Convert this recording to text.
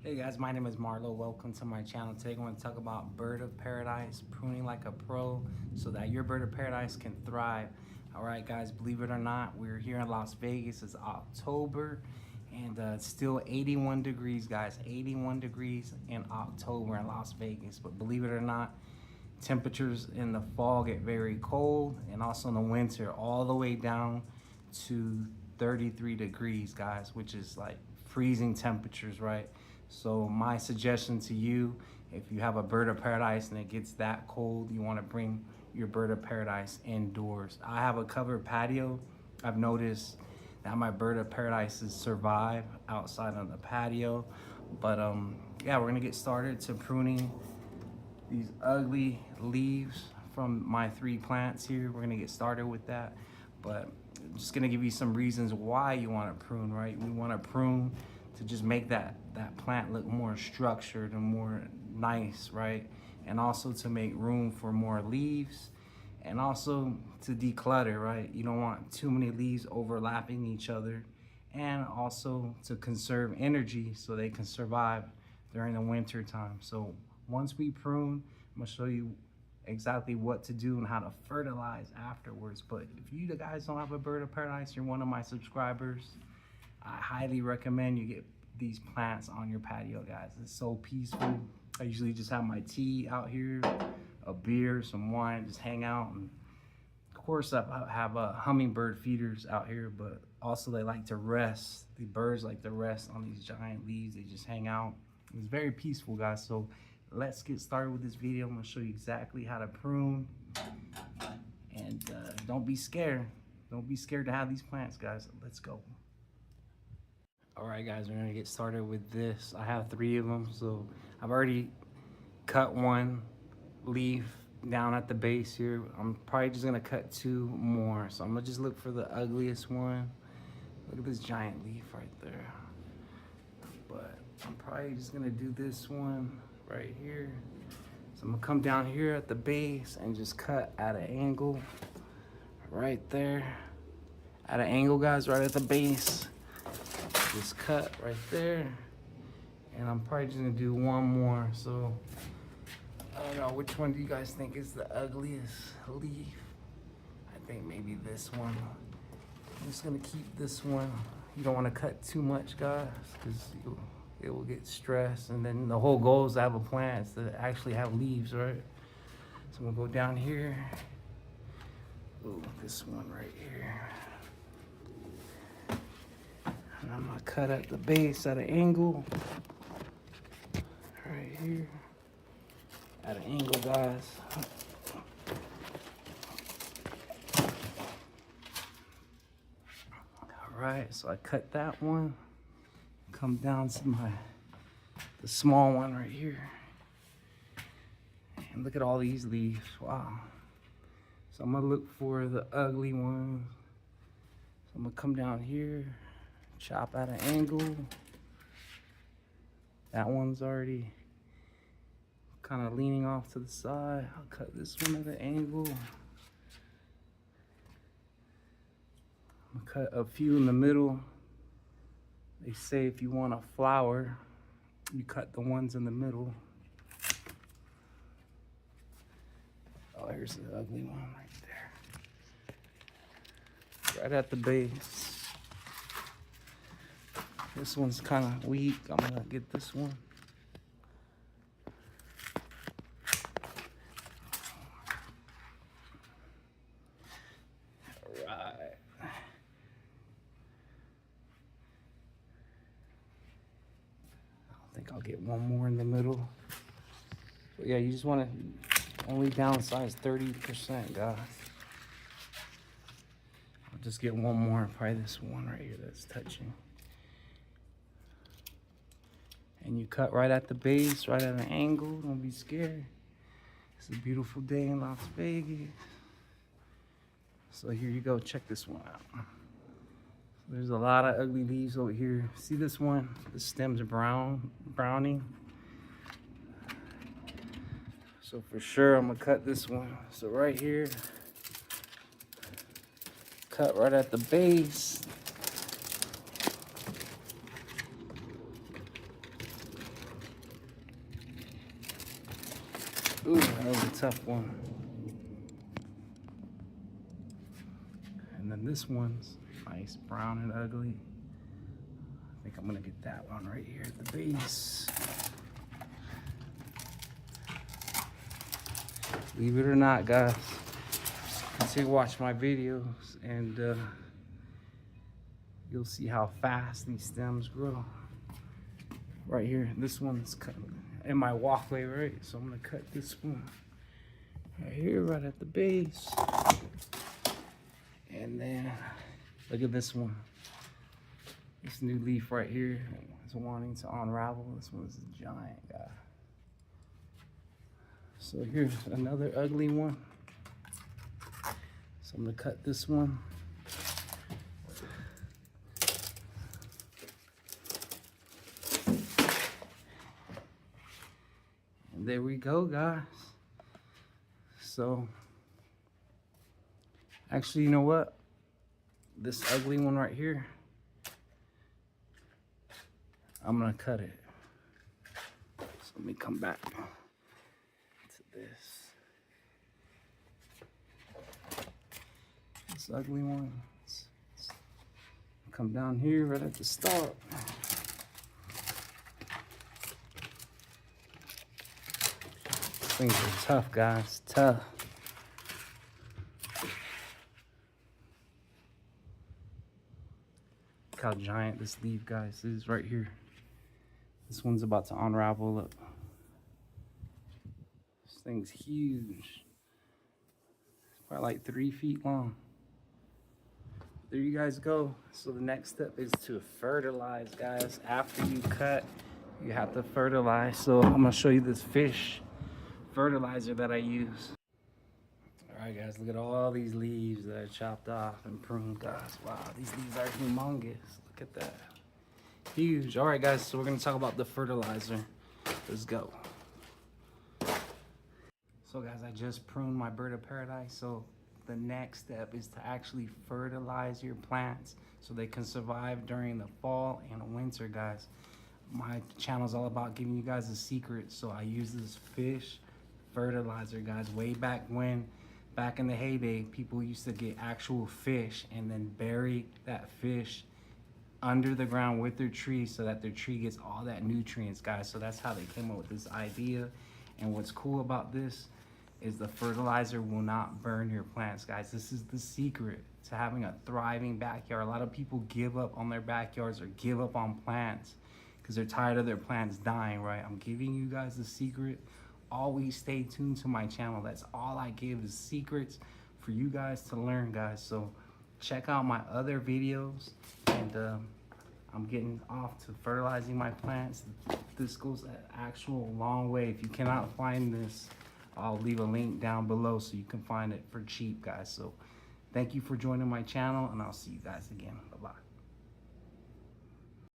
Hey guys, my name is Marlo. Welcome to my channel. Today I'm going to talk about bird of paradise, pruning like a pro so that your bird of paradise can thrive. All right guys, believe it or not, we're here in Las Vegas. It's October and it's still 81 degrees, guys. 81 degrees in October in Las Vegas. But believe it or not, temperatures in the fall get very cold, and also in the winter all the way down to 33 degrees, guys, which is like freezing temperatures, right? So my suggestion to you, if you have a bird of paradise and it gets that cold, you want to bring your bird of paradise indoors. I have a covered patio. I've noticed that my bird of paradises survive outside on the patio. But yeah, we're gonna get started to pruning these ugly leaves from my 3 plants here. We're gonna get started with that, but I'm just gonna give you some reasons why you want to prune, right? We want to prune to just make that plant look more structured and more nice, right? And also to make room for more leaves, and also to declutter, right? You don't want too many leaves overlapping each other, and also to conserve energy so they can survive during the winter time. So once we prune, I'm gonna show you exactly what to do and how to fertilize afterwards. But if you guys don't have a bird of paradise, you're one of my subscribers, I highly recommend you get these plants on your patio, guys. It's so peaceful. I usually just have my tea out here, a beer, some wine, just hang out. And of course I have hummingbird feeders out here, but also they like to rest. The birds like to rest on these giant leaves. They just hang out. It's very peaceful, guys. So let's get started with this video. I'm gonna show you exactly how to prune, and don't be scared. Don't be scared to have these plants, guys. Let's go. All right, guys, we're gonna get started with this. I have 3 of them, so I've already cut one leaf down at the base here. I'm probably just gonna cut 2 more. So I'm gonna just look for the ugliest one. Look at this giant leaf right there. But I'm probably just gonna do this one right here. So I'm gonna come down here at the base and just cut at an angle right there. At an angle, guys, right at the base. Just cut right there. And I'm probably just gonna do 1 more. So I don't know, which one do you guys think is the ugliest leaf? I think maybe this one. I'm just gonna keep this one. You don't wanna cut too much, guys, because it will get stressed. And then the whole goal is to have a plant is to actually have leaves, right? So I'm gonna go down here. Ooh, this one right here. And I'm gonna cut at the base at an angle. Right here. At an angle, guys. All right, so I cut that one. Come down to the small one right here. And look at all these leaves, wow. So I'm gonna look for the ugly one. So I'm gonna come down here, chop at an angle. That one's already kind of leaning off to the side. I'll cut this one at an angle. I'm gonna cut a few in the middle. They say if you want a flower, you cut the ones in the middle. Oh, here's the ugly one right there. Right at the base. This one's kind of weak. I'm gonna get this one. Alright. I think I'll get 1 more in the middle. But yeah, you just want to only downsize 30%, guys. I'll just get 1 more, probably this one right here that's touching. And you cut right at the base, right at an angle. Don't be scared. It's a beautiful day in Las Vegas. So here you go, check this one out. There's a lot of ugly leaves over here. See this one? The stem's browning. So for sure, I'm gonna cut this one. So right here, cut right at the base. Ooh, that was a tough one. And then this one's nice, brown and ugly. I think I'm gonna get that one right here at the base. Believe it or not, guys, continue to watch my videos and you'll see how fast these stems grow. Right here, this one's cut in my walkway, right? So I'm gonna cut this one right here, right at the base. And then look at this one. This new leaf right here is wanting to unravel. This one's a giant guy. So here's another ugly one. So I'm gonna cut this one. And there we go, guys. So actually, you know what? This ugly one right here, I'm gonna cut it. So let me come back to this. This ugly one. Come down here right at the start. Things are tough, guys. Tough. Look how giant this leaf, guys, is right here. This one's about to unravel up. This thing's huge. It's probably like 3 feet long. There you guys go. So the next step is to fertilize, guys. After you cut, you have to fertilize. So I'm gonna show you this fish fertilizer that I use. All right, guys, look at all these leaves that I chopped off and pruned, guys. Wow, these leaves are humongous. Look at that. Huge. All right, guys, so we're gonna talk about the fertilizer. Let's go. So guys, I just pruned my bird of paradise. So the next step is to actually fertilize your plants so they can survive during the fall and winter, guys. My channel is all about giving you guys a secret. So I use this fish fertilizer, guys. Way back when, back in the heyday, people used to get actual fish and then bury that fish under the ground with their tree so that their tree gets all that nutrients, guys. So that's how they came up with this idea. And what's cool about this is the fertilizer will not burn your plants, guys. This is the secret to having a thriving backyard. A lot of people give up on their backyards or give up on plants because they're tired of their plants dying, right? I'm giving you guys the secret. Always stay tuned to my channel. That's all I give is secrets for you guys to learn, guys. So check out my other videos, and I'm getting off to fertilizing my plants. This goes an actual long way. If you cannot find this, I'll leave a link down below so you can find it for cheap, guys. So thank you for joining my channel, and I'll see you guys again. Bye-bye.